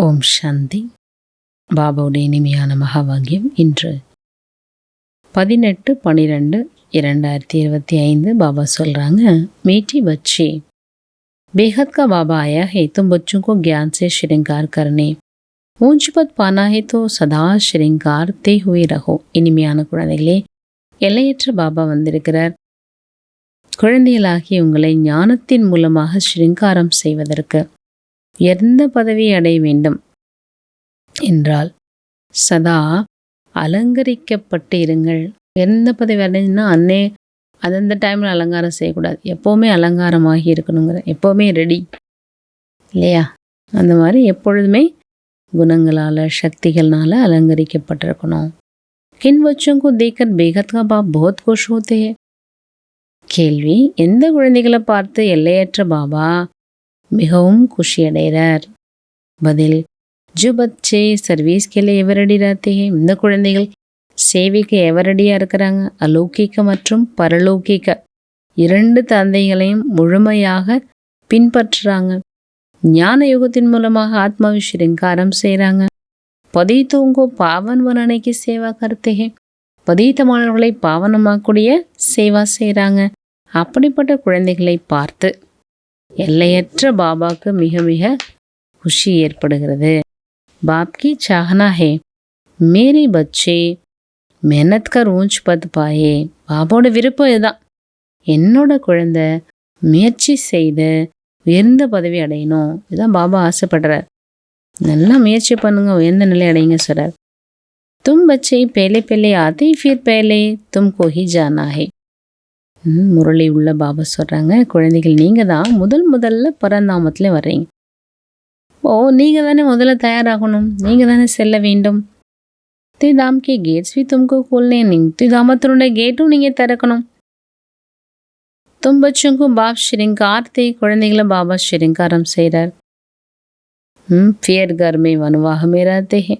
ஓம் சாந்தி. பாபாவுடைய இனிமையான மகாவாக்கியம். இன்று 18/12/2025 பாபா சொல்கிறாங்க, मीठी बच्चे बेहद का बाबा आया है, तुम बच्चों को ज्ञान से श्रृंगार करने, ऊंच पद पाना है तो सदा श्रृंगारते हुए रहो. இனிமையான குழந்தைகளே, எல்லையற்ற பாபா வந்திருக்கிறார். குழந்தைகளாகி உங்களை ஞானத்தின் மூலமாக ஸ்ரீங்காரம் செய்வதற்கு. எந்த பதவியை அடைய வேண்டும் என்றால் சதா அலங்கரிக்கப்பட்டு இருங்கள். எந்த பதவி அடைஞ்சுன்னா அந்தந்த டைமில் அலங்காரம் செய்யக்கூடாது, எப்போவுமே அலங்காரமாகி இருக்கணுங்கிற, எப்போவுமே ரெடி இல்லையா? அந்த மாதிரி எப்பொழுதுமே குணங்களால் சக்திகள்னால அலங்கரிக்கப்பட்டிருக்கணும். கின் வச்சோங்கோ தேக்கர் பேகத்கா பாப் बहुत खुश होते हैं. கேள்வி, எந்த குழந்தைகளை பார்த்து எல்லையற்ற பாபா மிகவும் குஷி அடைகிறார்? பதில், जो बच्चे सर्विस के लिए एवर रेडी रहते हैं. இந்த குழந்தைகள் சேவைக்கு எவர் ரெடியாக இருக்கிறாங்க. அலௌகிக மற்றும் பரலௌகிக இரண்டு தந்தைகளையும் முழுமையாக பின்பற்றுறாங்க. ஞான யுகத்தின் மூலமாக ஆத்மாவை ஸ்ரீங்காரம் செய்கிறாங்க. பதீத்தோங்கோ பாவன் வனனைக்கு சேவா கருத்தே. பதீத்தமானவர்களை பாவனமாக்கூடிய சேவா செய்கிறாங்க. அப்படிப்பட்ட குழந்தைகளை பார்த்து எல்லையற்ற பாபாவுக்கு மிக மிக குஷி ஏற்படுகிறது. बाप की चाहना है मेरे बच्चे मेहनत कर ऊंच पद पाए. பாபாவோட விருப்பம் இதுதான், என்னோட குழந்தை முயற்சி செய்து உயர்ந்த பதவி அடையணும். இதுதான் பாபா ஆசைப்படுறார். நல்லா முயற்சி பண்ணுங்க, உயர்ந்த நிலை அடையுங்க சொல்றார். तुम बच्चे पहले पहले आते फिर पहले तुमको ही जाना है. முரளி உள்ள பாபா சொல்றாங்க, குழந்தைகள் நீங்க தான் முதல்ல பரந்தாமத்துல வர்றீங்க. நீங்கள் தானே முதல்ல தயாராகணும், நீங்கள் தானே செல்ல வேண்டும். திதாம் கே கேட்ஸ் வி தும்கோ खोलने, திதாமத்தினுடைய கேட்டும் நீங்கள் திறக்கணும். தும் பச்சோங்கோ பாப் ஸ்ரீங்கார்த்தே, குழந்தைகளை பாபா ஸ்ரீங்காரம் செய்கிறார். ஃபியர் கர்மே வனவாகமே ரஹதே ஹே.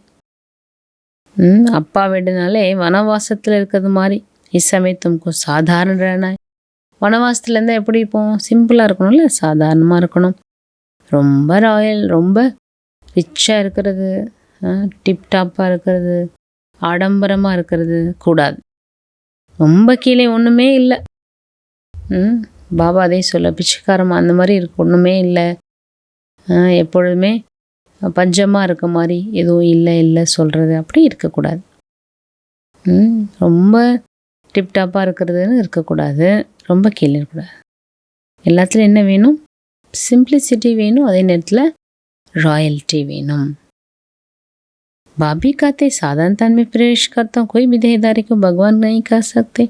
அப்பா வீடுனாலே வனவாசத்தில் இருக்கிறது மாதிரி. இசமே தும்கோ சாதாரண रहना है. வனவாசத்தில் இருந்தால் எப்படி இருப்போம்? சிம்பிளாக இருக்கணும்ல, சாதாரணமாக இருக்கணும். ரொம்ப ராயல், ரொம்ப ரிச்சாக இருக்கிறது, டிப்டாப்பாக இருக்கிறது, ஆடம்பரமாக இருக்கிறது கூடாது. ரொம்ப கீழே ஒன்றுமே இல்லை. பாபா அதே சொல்ல, பிச்சைக்காரமாக அந்த மாதிரி இருக்கு, ஒன்றுமே இல்லை. எப்பொழுதுமே பஞ்சமாக இருக்க மாதிரி எதுவும் இல்லை சொல்கிறது, அப்படி இருக்கக்கூடாது. ரொம்ப டிப்டாப்பாக இருக்கிறதுன்னு இருக்கக்கூடாது, ரொம்ப கீழே இருக்கக்கூடாது. எல்லாத்துலையும் என்ன வேணும்? சிம்பிளிசிட்டி வேணும், அதே நேரத்தில் रॉयल्टी வேணும். बाबी कहते साधारणता में प्रवेश करता हूँ, कोई भी देहदारी को भगवान नहीं कह सकते.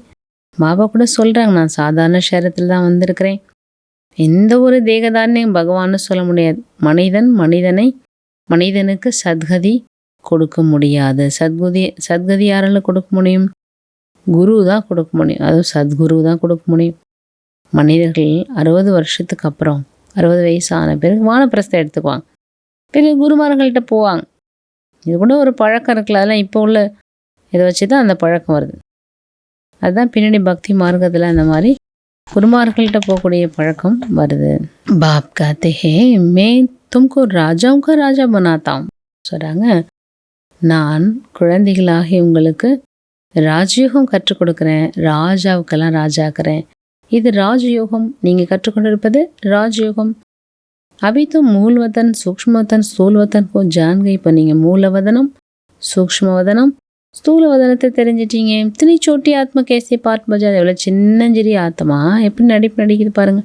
பாபா கூட சொல்கிறாங்க, நான் சாதாரண சரீரத்தில் தான் வந்திருக்கிறேன், எந்த ஒரு தேகதாரனையும் பகவான்னு சொல்ல முடியாது. மனிதனுக்கு சத்கதி கொடுக்க முடியாது. சத்கதி யாரால கொடுக்க முடியும்? குரு தான் கொடுக்க முடியும், அதுவும் சத்குரு தான் கொடுக்க முடியும். மனிதர்கள் 60 வருஷத்துக்கு அப்புறம், 60 வயசு ஆன பிறகு வானப்பிரஸ்தம் எடுத்துக்குவாங்க, பிறகு குருமார்கள்ட்ட போவாங்க. இது கூட ஒரு பழக்கம் இருக்குல்ல, அதெல்லாம் இப்போ உள்ள இதை வச்சு தான் அந்த பழக்கம் வருது. அதுதான் பின்னாடி பக்தி மார்க்கத்தில் அந்த மாதிரி குருமார்கள்ட்ட போகக்கூடிய பழக்கம் வருது. பாப் காத்தே ஹே மே தும்கோ ராஜாவுக்கு ராஜா பனாத்தாம் சொல்கிறாங்க, நான் குழந்தைகளாகி உங்களுக்கு ராஜயோகம் கற்றுக் கொடுக்குறேன், ராஜாவுக்கெல்லாம் ராஜாக்கிறேன். இது ராஜயோகம், நீங்கள் கற்றுக்கொண்டிருப்பது ராஜயோகம். அபி तो மூலவதன் சூக்ஷ்மவதன் ஸ்தூலவதன் கோ ஜான் கை. இப்போ நீங்கள் மூலவதனம், சூக்ஷ்மவதனம், ஸ்தூலவதனத்தை தெரிஞ்சிட்டீங்க. இத்தனை சோட்டி ஆத்மா கேசி பாட் பஜா, எவ்வளோ சின்னஞ்சிறி ஆத்மா எப்படி நடிக்குது பாருங்க.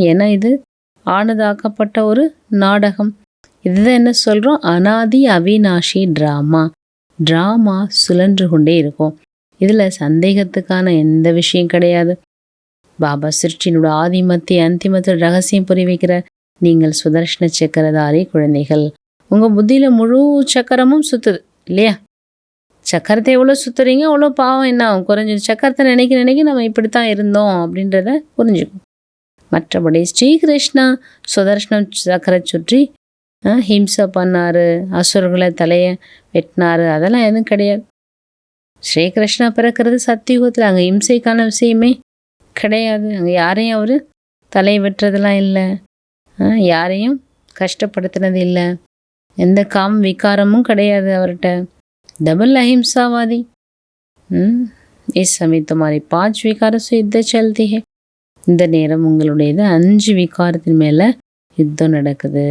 ஏன்னா இது ஆனதாக்கப்பட்ட ஒரு நாடகம். இதுதான் என்ன சொல்கிறோம்? அனாதி அவிநாஷி ட்ராமா சுழன்று கொண்டே இருக்கும். இதில் சந்தேகத்துக்கான எந்த விஷயம் கிடையாது. பாபா சிருஷ்டினோட ஆதி மத்திய அந்திமத்தில் ரகசியம் புரிய வைக்கிறார். நீங்கள் சுதர்ஷன சக்கரதாரி குழந்தைகள். உங்கள் புத்தியில் முழு சக்கரமும் சுற்றுது இல்லையா? சக்கரத்தை எவ்வளோ சுற்றுறீங்க அவ்வளோ பாவம் என்ன ஆகும்? குறைஞ்சிடும். சக்கரத்தை நினைக்க நம்ம இப்படித்தான் இருந்தோம் அப்படின்றத புரிஞ்சுக்கும். மற்றபடி ஸ்ரீகிருஷ்ணா சுதர்ஷனம் சக்கரை சுற்றி ஹிம்சை பண்ணார், அசுரர்களை தலையை வெட்டினார், அதெல்லாம் எதுவும் கிடையாது. ஸ்ரீகிருஷ்ணா பிறக்கிறது சத்தியுகத்தில், அங்கே இம்சைக்கான விஷயமே கிடையாது. அங்கே யாரையும் அவர் தலை வெட்டுறதெல்லாம் இல்லை, யாரையும் கஷ்டப்படுத்துனது இல்லை. எந்த காம விகாரமும் கிடையாது அவர்கிட்ட. डबल अहिंसावादी। इस समय तुम्हारी 5 विकारों से युद्ध चलती है। இந்த நேரம் உங்களுடையது 5 விகாரத்தின் மேலே யுத்தம் நடக்குது.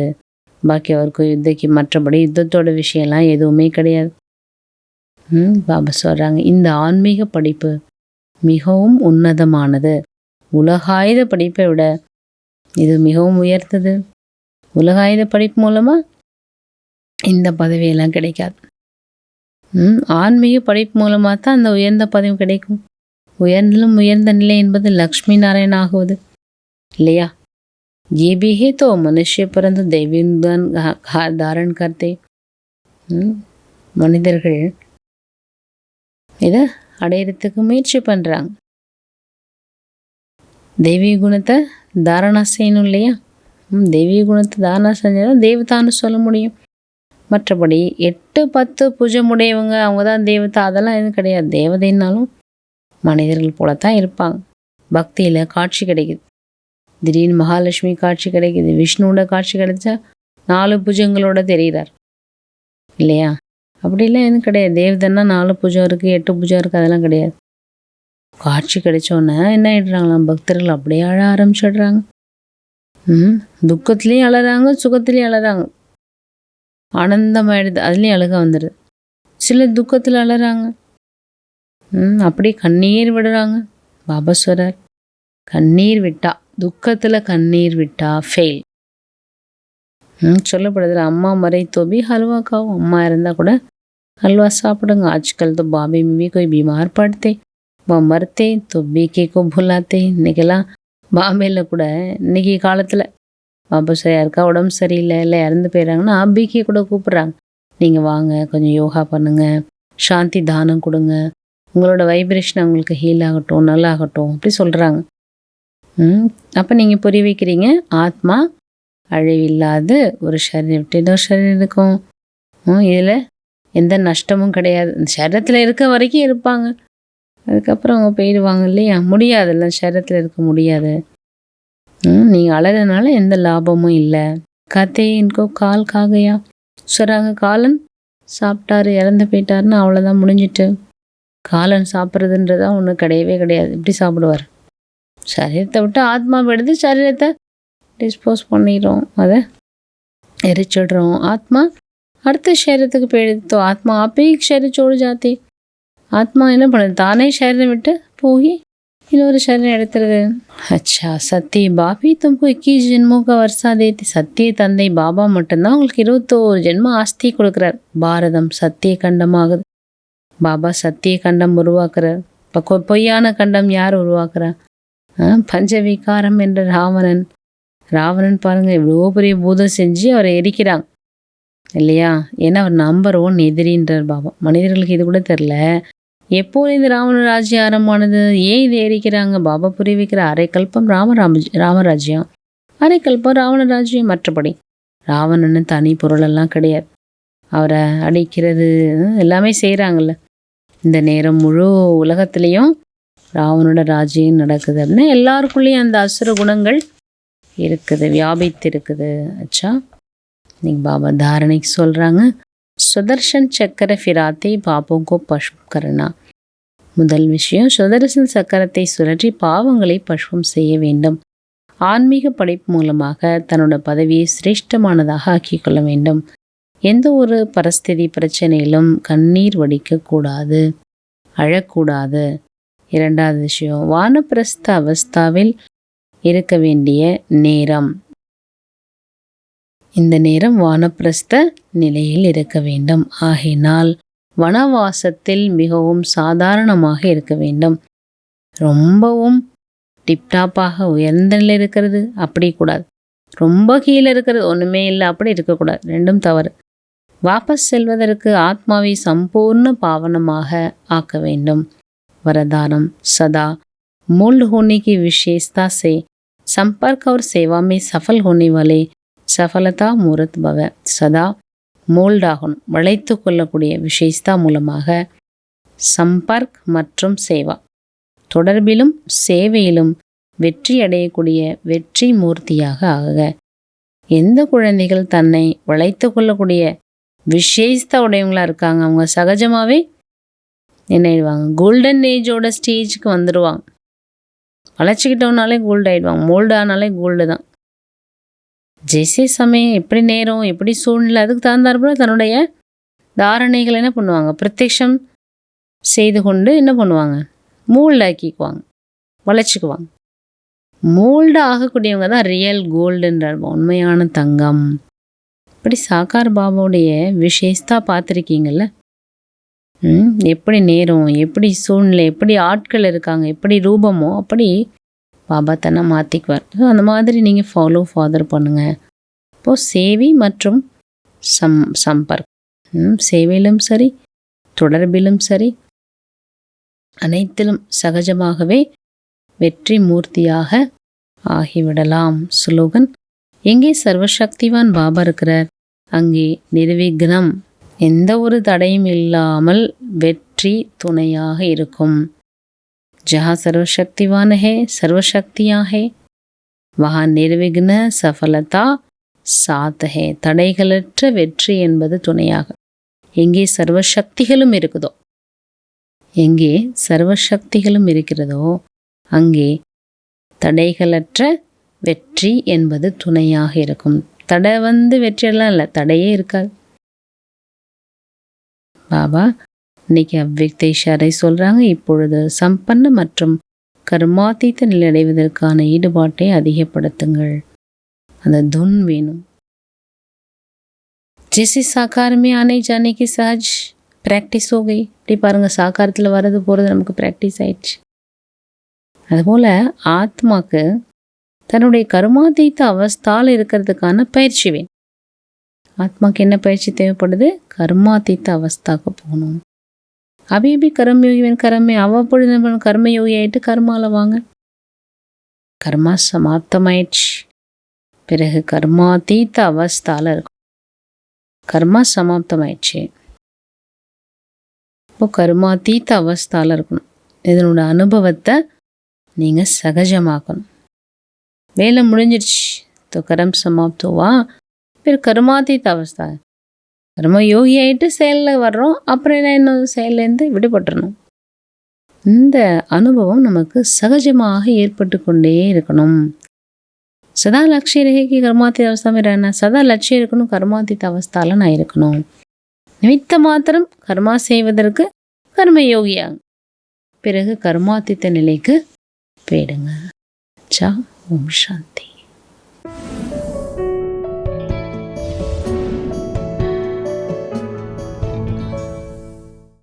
பாக்கி அவருக்கு யுத்தக்கு மற்றபடி யுத்தத்தோட விஷயம்லாம் எதுவுமே கிடையாது. பாபா சொல்கிறாங்க, இந்த ஆன்மீக படிப்பு மிகவும் உன்னதமானது. உலகாயுத படிப்பை விட இது மிகவும் உயர்ந்தது. உலகாயுத படிப்பு மூலமாக இந்த பதவியெல்லாம் கிடைக்காது. ஆன்மீக படிப்பு மூலமாக தான் அந்த உயர்ந்த பதவி கிடைக்கும். உயர்ந்திலும் உயர்ந்த நிலை என்பது லக்ஷ்மி நாராயண ஆகுவது இல்லையா? ये भी है तो मनुष्य परंतु दैवी गुण धारण करते। மனிதர்கள் இதை அடையிறதுக்கு முயற்சி பண்ணுறாங்க. தெய்வீக குணத்தை தாரணா செய்யணும் இல்லையா? தெய்வீக குணத்தை தாரணா செஞ்சால் தேவதான்னு சொல்ல முடியும். மற்றபடி 8-10 புஜமுடையவங்க அவங்க தான் தேவதா, அதெல்லாம் எதுவும் கிடையாது. தேவதைன்னாலும் மனிதர்கள் போல தான் இருப்பாங்க. பக்தியில் காட்சி கிடைக்குது, திடீர்னு மகாலட்சுமி காட்சி கிடைக்குது, விஷ்ணுவோட காட்சி கிடைச்சா 4 புஜங்களோட தெரிகிறார் இல்லையா? அப்படிலாம் எதுவும் கிடையாது. தேவதைன்னா 4 புஜம் இருக்குது, 8 புஜம் இருக்குது, அதெல்லாம் கிடையாது. காட்சி கிடைச்சோன்னே என்ன ஆயிடுறாங்களாம், பக்தர்கள் அப்படியே அழ ஆரம்பிச்சிடுறாங்க. துக்கத்துலேயும் அழறாங்க, சுகத்துலேயும் அழறாங்க. ஆனந்தமாயிடுது, அதுலேயும் அழுக வந்துடுது. சில துக்கத்தில் அழறாங்க, அப்படி கண்ணீர் விடுறாங்க. பாபா சொல்றார், கண்ணீர் விட்டா, துக்கத்தில் கண்ணீர் விட்டா ஃபெயில். சொல்லப்படுதுல, அம்மா மறை தோபி ஹல்வா காவும். அம்மா இருந்தால் கூட हलवा சாப்பிடுங்க. आजकल तो बाबे में भी कोई बीमार पड़ते वह मरते तो बीके को भुलाते। இன்றைக்கெல்லாம் பாம்பேயில் கூட இன்னைக்கு காலத்தில் பாபா சார் யாருக்கா உடம்பு சரியில்லை இல்லை இறந்து போயிடறாங்கன்னா பீக்கே கூட கூப்பிட்றாங்க. நீங்கள் வாங்க, கொஞ்சம் யோகா பண்ணுங்கள், சாந்தி தானம் கொடுங்க, உங்களோட வைப்ரேஷன் அவங்களுக்கு ஹீல் ஆகட்டும், நல்லாகட்டும், அப்படி சொல்கிறாங்க. அப்போ நீங்கள் புரிய வைக்கிறீங்க, ஆத்மா அழிவில்லாது ஒரு சரீரம் விட்டு இன்னொரு சரீரம் இருக்கும். இதில் எந்த நஷ்டமும் கிடையாது. இந்த சரீரத்தில் இருக்க வரைக்கும் இருப்பாங்க, அதுக்கப்புறம் அவங்க போயிடுவாங்க இல்லையா? முடியாதுல்ல, சரீரத்தில் இருக்க முடியாது. நீங்கள் அழகிறதுனால எந்த லாபமும் இல்லை. கத்தை இன்கோ கால் காகையா சொல்கிறாங்க, காலன் சாப்பிட்டாரு இறந்து போயிட்டாருன்னு அவ்வளோதான், முடிஞ்சிட்டு. காலன் சாப்பிட்றதுன்றதான் ஒன்றும் கிடையவே கிடையாது. எப்படி சாப்பிடுவார்? சரீரத்தை விட்டு ஆத்மாவை எடுத்து சரீரத்தை டிஸ்போஸ் பண்ணிடுறோம், அதை எரிச்சிடுறோம். ஆத்மா அடுத்த சரீரத்துக்கு போயிடுது. ஆத்மா ஆப்பே शरीर छोड़ जाते। ஆத்மா என்ன பண்ணுது, தானே சரீரம் விட்டு போய் இன்னொரு சரீரம் எடுத்துருது. அச்சா, சத்திய பாபி தும்கு 21 ஜென்மோं का वर्षा देते। சத்திய தந்தை பாபா மட்டும்தான் உங்களுக்கு 21 ஜென்ம ஆஸ்தி கொடுக்குறார். பாரதம் சத்திய கண்டமாகுது. பாபா சத்திய கண்டம் உருவாக்குறார். இப்போ பொய்யான கண்டம் யார் உருவாக்குறா? பஞ்சவிகாரம் என்ற ராவணன். ராவணன் பாருங்க, இவ்வளோ பெரிய பூதம் செஞ்சு அவரை எரிக்கிறாங்க இல்லையா? ஏன்னா அவர் நம்பர் 1 எதிரின்றார் பாபா. மனிதர்களுக்கு இது கூட தெரில, எப்போ இந்த ராவண ராஜ்யம் ஆரம்பமானது, ஏன் இதை எரிக்கிறாங்க? பாபா புரிய வைக்கிற, அரை கல்பம் ராமராஜ்யம், அரை கல்பம் ராவண ராஜ்யம். மற்றபடி ராவணன்னு தனி பொருளெல்லாம் கிடையாது. அவரை அடிக்கிறது எல்லாமே செய்கிறாங்கல்ல. இந்த நேரம் முழு உலகத்துலேயும் ராவணோட ராஜ்யம் நடக்குது அப்படின்னா எல்லாருக்குள்ளேயும் அந்த அசுர குணங்கள் இருக்குது, வியாபித்து இருக்குது. அச்சா, இன்னைக்கு பாபா தாரணைக்கு சொல்கிறாங்க, சுதர்ஷன் சக்கர ஃபிராத்தை பாபோங்கோ பஷ்பம் கரணா. முதல் விஷயம், சுதர்சன் சக்கரத்தை சுழற்றி பாவங்களை பஷ்பம் செய்ய வேண்டும். ஆன்மீக படைப்பு மூலமாக தன்னோட பதவியை சிரேஷ்டமானதாக ஆக்கிக்கொள்ள வேண்டும். எந்த ஒரு பரிஸ்திதி பிரச்சனையிலும் கண்ணீர் வடிக்கக்கூடாது, அழக்கூடாது. இரண்டாவது விஷயம், வானப்பிரஸ்த அவஸ்தாவில் இருக்க வேண்டிய நேரம். இந்த நேரம் வானப்பிரஸ்த நிலையில் இருக்க வேண்டும். ஆகையினால் வனவாசத்தில் மிகவும் சாதாரணமாக இருக்க வேண்டும். ரொம்பவும் டிப்டாப்பாக உயர்ந்த நிலை இருக்கிறது அப்படி கூடாது, ரொம்ப கீழே இருக்கிறது ஒன்றுமே இல்லை அப்படி இருக்கக்கூடாது. ரெண்டும் தவறு. வாபஸ் செல்வதற்கு ஆத்மாவை சம்பூர்ண பாவனமாக ஆக்க வேண்டும். वरदानम सदा मूल होने की विशेषता से संपर्क और सेवा में सफल होने वाले சஃபலதா மூரத் பவ. சதா மோல்ட் ஆகணும், வளைத்து கொள்ளக்கூடிய விசேஷதா மூலமாக சம்பர்க் மற்றும் சேவா, தொடர்பிலும் சேவையிலும் வெற்றி அடையக்கூடிய வெற்றி மூர்த்தியாக ஆக. எந்த குழந்தைகள் தன்னை வளைத்து கொள்ளக்கூடிய விசேஷத்த உடையவங்களா இருக்காங்க, அவங்க சகஜமாகவே என்ன ஆயிடுவாங்க, கோல்டன் ஏஜோட ஸ்டேஜுக்கு வந்துடுவாங்க. வளைச்சிக்கிட்டோம்னாலே கோல்டு ஆகிடுவாங்க. மோல்டு ஆனாலே கோல்டு தான். ஜெய்சே சமயம் எப்படி நேரம், எப்படி சூழ்நிலை, அதுக்கு தகுந்தாற்போல தன்னுடைய தாரணைகள் என்ன பண்ணுவாங்க, பிரத்யக்ஷம் செய்து கொண்டு என்ன பண்ணுவாங்க, மோல்டு ஆக்கிக்குவாங்க, வளைச்சிக்குவாங்க. மோல்டு ஆகக்கூடியவங்க தான் ரியல் கோல்டுன்றார், உண்மையான தங்கம். இப்படி சாக்கார் பாபாவுடைய விசேஷத்தா பார்த்துருக்கீங்கள்ல. எப்படி நேரம், எப்படி சூழ்நிலை, எப்படி ஆட்கள் இருக்காங்க, எப்படி ரூபமோ அப்படி பாபா தன்னை மாற்றிக்குவார். ஸோ அந்த மாதிரி நீங்கள் ஃபாதர் பண்ணுங்கள். இப்போது சேவை மற்றும் சம்பர்க், சேவையிலும் சரி தொடர்பிலும் சரி அனைத்திலும் சகஜமாகவே வெற்றி மூர்த்தியாக ஆகிவிடலாம். ஸ்லோகன்: எங்கே சர்வசக்திவான் பாபா இருக்கிறார் அங்கே நிர்விக்னம், எந்த ஒரு தடையும் இல்லாமல் வெற்றி துணையாக இருக்கும். ஜஹா சர்வசக்திவான் ஹே சர்வசக்தியா ஹே வஹா நிர்விக்ன சஃபலதா சாத் ஹே. தடைகளற்ற வெற்றி என்பது துணையாக. எங்கே சர்வசக்திகளும் இருக்குதோ, எங்கே சர்வசக்திகளும் இருக்கிறதோ அங்கே தடைகளற்ற வெற்றி என்பது துணையாக இருக்கும். தடை வெற்றியெல்லாம் இல்லை, தடையே இருக்காது. பாபா இன்னைக்கு அவ்வியக்த இஷாரை சொல்கிறாங்க. இப்பொழுது சம்பன்ன மற்றும் கர்மாத்தீத்த நிலை அடைவதற்கான ஈடுபாட்டை அதிகப்படுத்துங்கள். அந்த துன் வேணும். ஜெய்சி சாக்கார் में आने जाने की सहज प्रैक्टिस हो गई. இப்படி பாருங்கள், சாக்காரத்தில் வர்றது போகிறது நமக்கு ப்ராக்டிஸ் ஆயிடுச்சு. அதுபோல் ஆத்மாக்கு தன்னுடைய கர்மாத்தீத்த அவஸ்தால் இருக்கிறதுக்கான பயிற்சி வேணும். ஆத்மாக்கு என்ன பயிற்சி தேவைப்படுது? கர்மாத்தீத்த அவஸ்தாக்கு போகணும். அபிபி கர்மயோகிவன் கர்மே அவ்வப்பொழுது கர்மயோகி ஆகிட்டு கர்மாவில் வாங்க. கர்மா சமாப்தமாயிடுச்சு, பிறகு கர்மாத்தீத்த அவஸ்தாவில் இருக்கும். கர்மா சமாப்தமாயிடுச்சு, இப்போ கர்மாத்தீத்த அவஸ்தாவில் இருக்கணும். இதனோட அனுபவத்தை நீங்கள் சகஜமாக்கணும். வேலை முடிஞ்சிடுச்சு, तो कर्म समाप्त हुआ, फिर कर्मातीत அவஸ்தா. கர்ம யோகி ஆகிட்டு செயலில் வர்றோம், அப்புறம் இன்னொரு செயலேருந்து விடுபட்டுறணும். இந்த அனுபவம் நமக்கு சகஜமாக ஏற்பட்டு கொண்டே இருக்கணும். சதா லட்சியம் ரேகி கர்மாத்தீத் அவஸ்தா में रहना, சதா லட்சியம் இருக்கணும், கர்மாத்தீத் அவஸ்தாவில் நான் இருக்கணும். நிமித்த மாத்திரம் கர்மா செய்வதற்கு கர்ம யோகியாங்க, பிறகு கர்மாத்தீத்த நிலைக்கு போயிடுங்க. ஓம் சாந்தி.